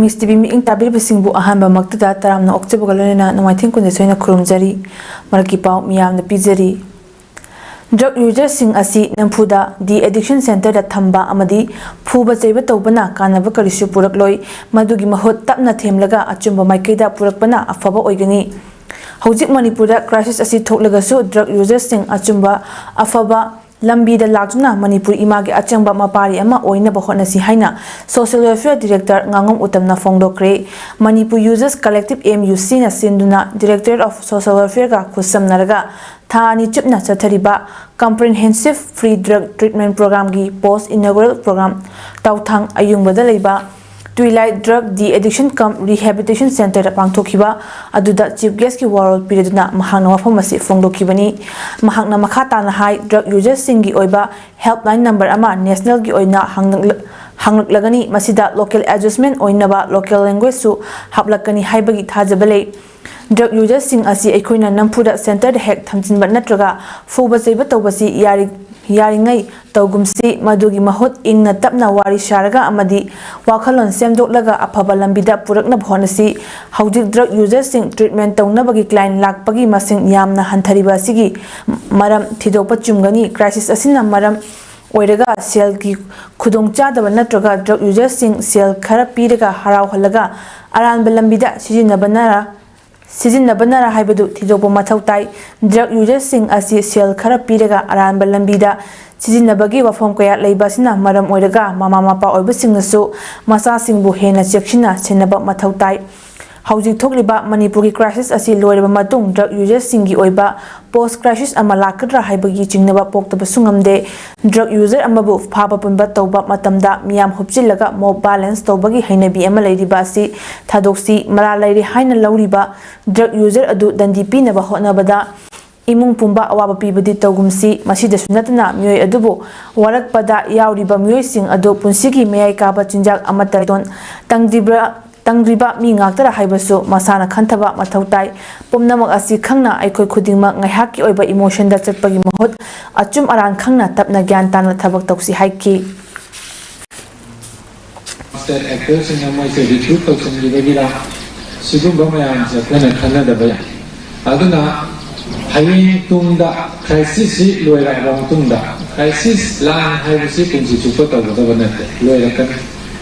News TV mi ing tabir bisingbu ahan ba maktada taram na oktober galena no maithing kun soina khurumjari marki pau miyam na pijari drug users sing asi nampuda the addiction center da thamba amadi phuba cheiba tawbana kanaba karisu purakloi madugi mahot tapna themlaga achumba maikaida purakpana afaba oigani hojik manipura crisis asi thoklaga su drug users sing achumba afaba lambi da lagtuna manipur image achangba mapari ama oina bahona si haina social welfare director ngangom utamna fongdokre manipur users collective MUC na sinduna director of social welfare ga kusam naraga thani chupna chathariba comprehensive free drug treatment program gi post inaugural program tauthang ayungbada leiba Twilight Drug De-Addiction Camp Rehabilitation Center pangthokiba aduda chief guest ki world period na mahangna wafam asi fongdokibani mahangna makhata na hai drug users singi oiba helpline number ama national gi oina hanglagani masida local adjustment oinaba local language su haplakani haibagi thajabale drug users sing asi ekoina nampuda center hek thamjinba natraga fuba cheiba tawbasi yaringai tawgumsi madugi mahut ingna tapna wari sharaga amadi wakhalon semdoklaga afaba lambida purakna bhonasi haudik drug users sing treatment tawnabagi client lakpagi masing yamna hanthariba sigi maram thidokpa chumgani crisis asina maram oiraga sel ki khudong chadaba natraga drug users sing sel khara piraga harau halaga aranba lambida sizinnabanara haibadu thidokpa mathau tai drug users sing asi sel khara piraga aranba lambida sizinnabagi wafam kaya leibasina maram oiraga mama mapa oibasingnasu masa singbu hena chekshina chenaba mathau tai hojik thokliba manipuri crisis asi loiraba matung drug users singi oiba post crisis ama lakadra haibagi chingnaba poktaba sungamde drug user amabu phaba punba tawba matamda miyam hupchillaga mob balance tawbagi hainabi ama leiriba asi thadoksi mara leiri haina lauriba drug user adu dandi pinaba hotnabada imung pumba awaba pibadi tawgumsi masida sunatna miyoi adubu warakpada yauriba miyoi sing adu punsigi meyai kaba chinjak amata don tangriba mi ngaktara haibasu masana khantaba mathau tai pumnamak asi khangna aikoi khudingma ngaihaki oiba emotion da chatpagi mahut achum aran khangna tapna gyan tana thabak tausi haiki master actors in amoi se recruit tausin gibagira sigumba mayam se khana khana da baya aduna hayin tungda crisis loira rang tungda crisis lan haibisi kunji chupa tawda banate loira kan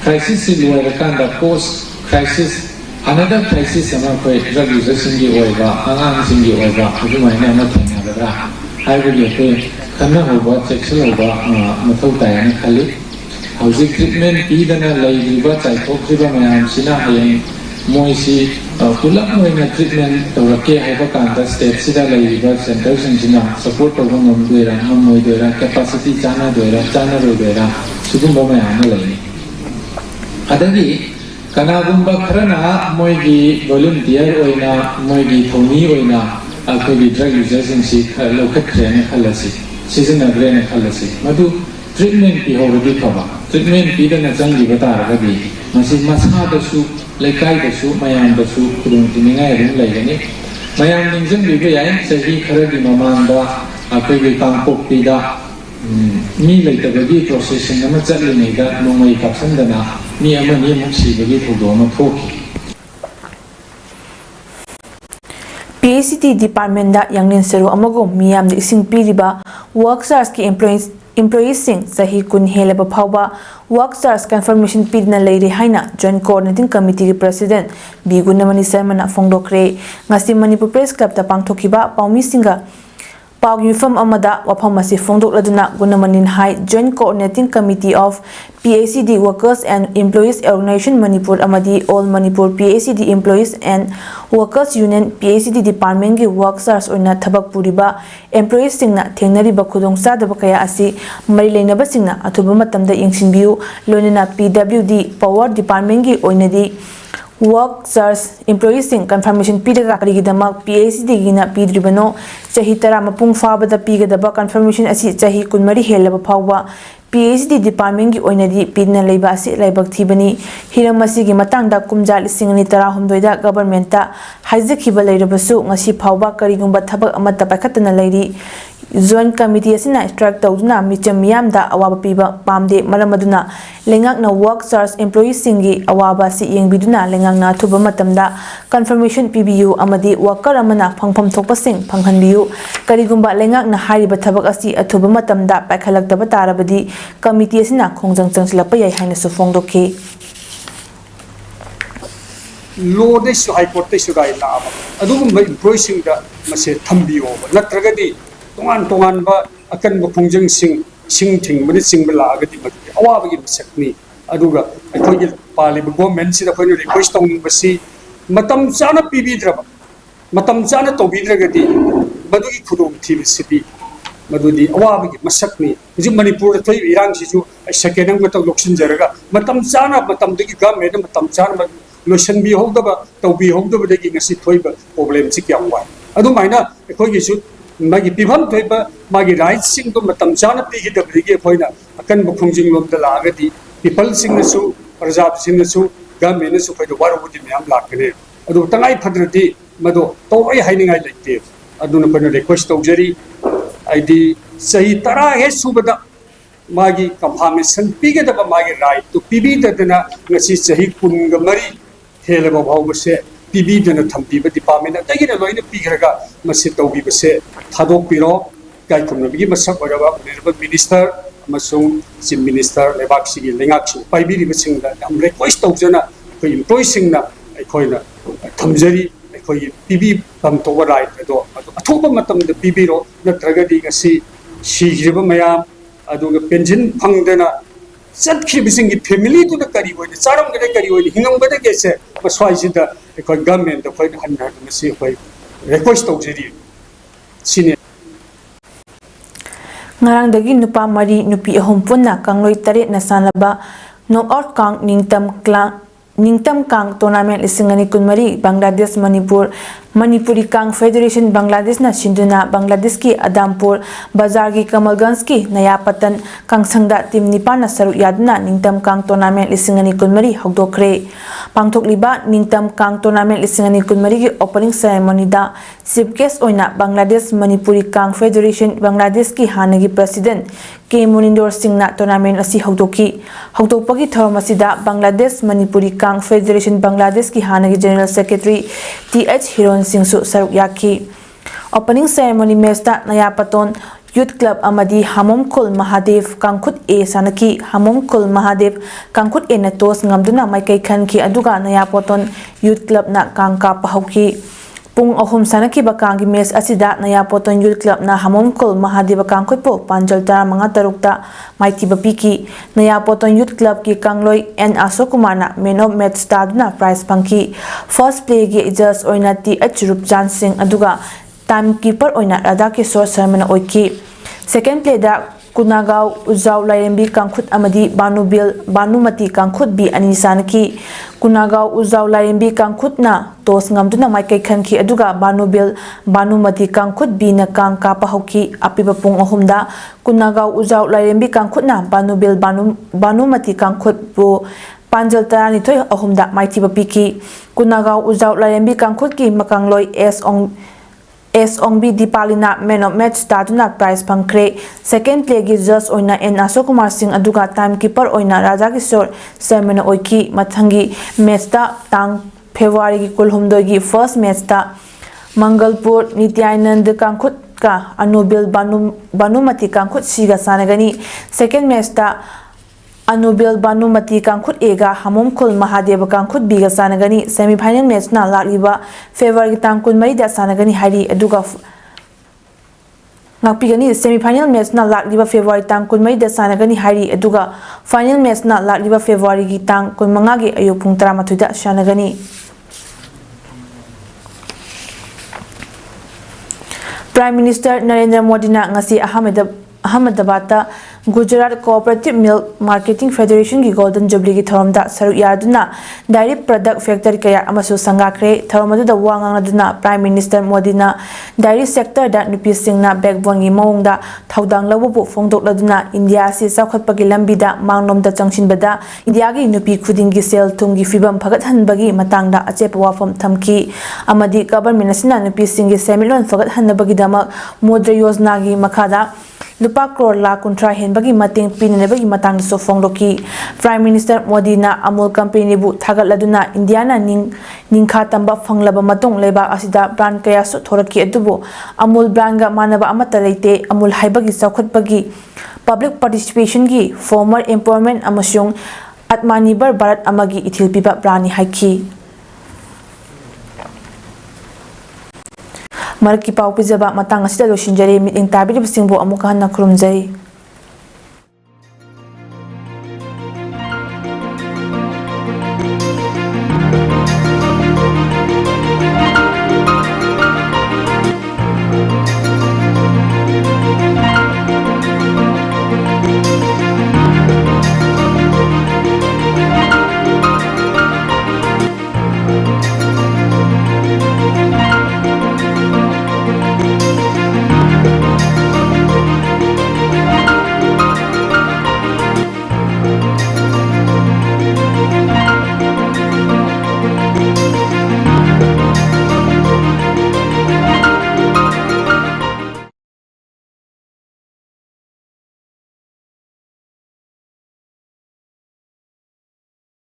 crisis loira kan da post crisis another crisis ama koi drug users singi oiba angang singi oiba adumaina ama thengadara haibagi koi kanna hoba section hoba mathau tayana khali housing treatment idana laiba chaithokriba mayam sina hayang moisi pulak moina treatment tawrake haiba kanda state sida laiba center sina support tawang ngomdera ngamoidera capacity chana doera sugumba mayam laini adagi kanagumba kharana moigi volunteer oina moigi thoni oina akhoi drug users si lokhakrene khalasi sizinnagrene khalasi madu treatment pi horodi thaba treatment pi dana changi batara gabi masi masa da su lekai da su mayam da su kudung tiningai rum laigani mayam ningjang bi be yai sahi kharagi mamanda akhoi tangpok pi da mi leitagagi processing ama chatlinai da nomai kapsandana mi amani muksibagi thudoma thoki PACD department da yangnin seru amago miyam de ising piriba workers ki employees sing sahi kun helaba phawba workers confirmation pidna leire haina joint coordinating committee president bigunamani sarmana fongdokre ngasi manipur press club ta pangthokiba paumi singa Pagi firm amada wafam masih fondok laduna gunamanin hai Joint Coordinating Committee of PACD Workers and Employees Organization Manipur amadi All Manipur PACD Employees and Workers Union PACD Department gi workers oina thabak puriba employees singna thengnariba khudong sadaba kaya asi mari leinaba singna athuba matamda yengsinbiu loinana PWD Power Department gi oinadi workers employees sing confirmation piraga karigidamak PACD gina pidribano chahi tara mapung fabada pigadaba confirmation asi chahi kunmari helaba phawba PACD department gi oinadi pidna leiba asi laibak thibani hiramasi gi matangda kumjal singani tara humdoida government ta haizakhiba leirabasu ngasi phawba karigumba thabak amata pakhatana leiri Joint Committee asina strike tawduna micham miyamda awaba piba pamde maram aduna lengakna work charge employees singi awaba si yengbiduna lengakna thuba matamda confirmation PBU amadi worker amana phangpham thokpa sing phanghanbiyu karigumba lengakna hariba thabak asi athuba matamda paikhalakdaba tarabadi committee asina khongjang changsilapa yai haina su phongdokhi law de su high court de su gai la adugumba employees singa mase thambiyo natragadi tongan ba akan ba khongjang sing thing mani sing bala agadi ma awa gi sakni aduga akhoi gi pali ba government sida khoi request tong basi matam chana pibi draba matam chana to bi dragadi madu gi khudom thi sidi madu di awa gi masakni ji manipur thoi irang si ju second ang to loksin jaraga matam chana matam gi government matam chana lotion bi hogdaba to bi hogdaba de gi ngasi thoi ba problem si kyang wa adu maina akhoi gi su magi pibham thoiba magi rights sing to matam chana pi gi dabri ge phoina akan bu khongjing lom da lagadi people sing nasu prajat sing nasu government nasu phoi do waru di myam lakne adu tangai phadrati mado to ai hainingai lekte adu na phoi request tawjari id sahi tara he subada magi confirmation pi ge da magi right to pb da na ngasi sahi kun ga mari helaba bhawbase PB dana thampiba department atagina loina pigraga masi tawbibase thadok piro kai kumna bigi masak oraba honorable minister amasung chief minister lebak sigi lengak si paibiri basingda am request tawjana ko employee singna aikoina thamjari aikoi PB pam to right ado athoba matam da PB ro natragadi gasi sigiba mayam aduga pension phangdana satkhibising family to the kari hoy charam gade kari hoy hingam gade gese maswai sida ko government da khoi han na masi khoi request tawjeri sine ngarang dagi nupa mari nupi ahum punna kangloi tare na sanaba knockout kang ningtam kang tournament lisingani kunmari Bangladesh Manipuri Kang Federation Bangladesh na sinduna Bangladesh ki Adampur Bazar ki Kamalganj ki Naya Patan Kang Sangda Team Nipa na saru yaduna Ningtam Kang Tournament lisingani kunmari hogdokre pangthok liba Ningtam Kang Tournament lisingani kunmari ki opening ceremony da chief guest oina Bangladesh Manipuri Kang Federation Bangladesh ki hanagi president K Munindor Singh na tournament asi hogdokpagi thorom asida Bangladesh Manipuri Kang Federation Bangladesh ki hanagi general secretary TH Hiron Singh su saruk yaki opening ceremony match ta Naya Paton Youth Club amadi Hamom Kul Mahadev Kangkhut A sanaki Hamom Kul Mahadev Kangkhut A na tos ngamduna maikai khan ki aduga Naya Paton Youth Club na kangka pahauki Pung ahum sanaki bakang ki match asida Naya Paton Youth Club na Hamom Kul Mahadev Kangkhut po panjal tara manga tarukta maiti bapiki Naya Paton Youth Club ki kangloi N Asokumar na man of match staduna prize pangki first play gi judge oina TH Rupchan Singh aduga timekeeper oina Radha Kishore Sharma na oiki second play da Kunagaw Uzaw Lairembi Kangkhut amadi Banumati Kangkhut bi ani sanaki Kunagaw Uzaw Lairembi Kangkhut na tos ngamduna maikai khanki aduga Banumati Kangkhut bi na kang ka pahauki apiba pung ahumda Kunagaw Uzaw Lairembi Kangkhut na Banumati Kangkhut bu panjal tarani thoi ahumda maitiba piki Kunagaw Uzaw Lairembi Kangkhut ki makangloi S Ongbi Dipalina man of match staduna prize pangkre second play gi just oina N Asokumar Singh aduga timekeeper oina Radha Kishore Sharma oiki mathangi match ta tang February gi kulhumdoi gi first match ta Mangalpur Nityanand Kangkhut ka Anubil Banumati Kangkhut siga sanagani second match ta Anubil Banumati Kangkhut Ega Hamom Kul Mahadev Kangkhut Biga sanagani semi final match na lakliba February tangkun mari da sanagani hari aduga ngakpigani semi final match na lakliba February tangkun mari da sanagani hari aduga final match na lakliba February gi tangkun manga gi ayuk pung 13 da sanagani Prime Minister Narendra Modi na ngasi Ahmedabad Gujarat Cooperative Milk Marketing Federation की Golden Jubilee की थौरमदा सरुक यादुना diary product factory कया अमसु संगाख्रे थौरमदुदा वा ngangaduna Prime Minister Modi na diary sector दा नुपी सिंगना backbone की मौंगदा थौदांग लबुबु फोंदोकलदुना India से साउखटपगी लंबीदा मांगनोमदा चंगसिनबदा India की नुपी खुदिंगी cell थुमगी फिबम फगतहनबगी मतंगदा अचेप वाफम थमकी अमदी government असना नुपी सिंगी सेमिलोन फगतहनबगीदमक मुद्रा योजना की मखादा लुपा करोड़ लाख कुंट्रा हेनबगी मतेंग पिननेबगी मतंग सो फोंगलोकी प्राइम मिनिस्टर मोदी ना अमूल कंपनी बु थागलदुना इंडिया ना निंखा तंबा फंगलब मतोंग लेबा असिदा ब्रांड कया सु थोरकी अदुबो अमूल ब्रांड गा मानबा अमता लेते अमूल हाइबगी चौखटबगी पब्लिक पार्टिसिपेशन की फॉर्मर एम्प्लॉयमेंट अमसुंग आत्मनिर्भर भारत अमगी इथिल पिबा ब्रांड हाइकी मरकी पाउ पिजबा मतंग असिदा लोसिंजरी मिटिंग ताबिरिबसिंबो अमुका हन्ना खुरुमजरी।